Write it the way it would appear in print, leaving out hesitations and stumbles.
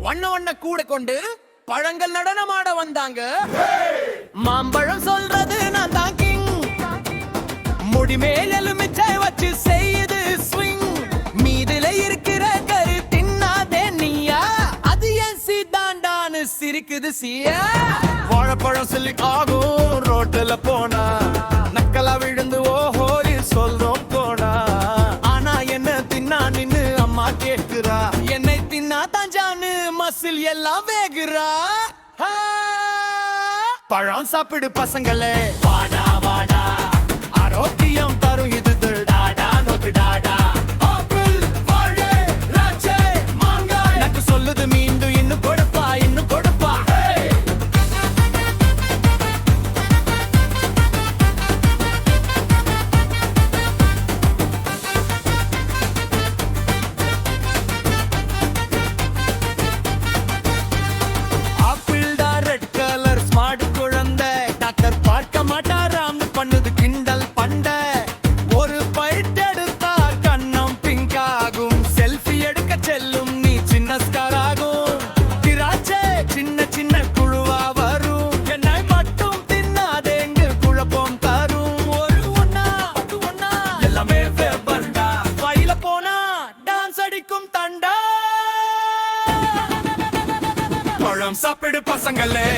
வண்ண வண்ண கூட கொண்டு பழங்கள் நடனமாட வந்தாங்க. மாம்பழம் சொல்றது நான் தான் கிங், முடிமேல் எலுமிச்சை வச்சு செய்யுது ஸ்விங். மீதுல இருக்கிற கரு தின்னாதே நீயா, அது என் சீதாண்டான்னு சிரிக்குது சியா. வாழைப்பழம் சொல்லி ஆகும் ரோட்டுல போனா, நக்கலா விழுந்து ஓஹோ சொல்றோம் போனா. ஆனா என்ன தின்னா நின்னு அம்மா கேக்குறா, என்னை தின்னா தாஞ்சான்னு மசில் எல்லாம் வேகுறா. பழம் சாப்பிடு பசங்களே, வாடா வாடா, ஆரோக்கியம் தரும் இது டாடா நோக்கு டாடா. ஆப்பிள் வாழை திராட்சை மாங்காய் எனக்கு சொல்லுது மீண்டும் இன்னும் கொடுப்பா இன்னும் கொடுப்பா. ஆப்பிள் டா ரெட் கலர் ஸ்மார்ட் குழந்தை, டாக்டர் பார்க்க மாட்டாராம் பண்ணுது கிண்டல் பண்ட. ஒரு பைட் எடுத்தா கண்ணம் பிங்க் ஆகும், செல்ஃபி எடுக்க செல்லும் நீ சின்ன ஸ்டார் ஆகும். திராட்சை சின்ன சின்ன குழுவா வரும், என்னை மட்டும் தின்னாதேங்கு குழப்பம் தரும். ஒரு ஒன்னா எல்லாமே பேப்பர்டா, வயல போனா டான்ஸ் அடிக்கும் தண்டா. பழம் சாப்பிடு பசங்களே,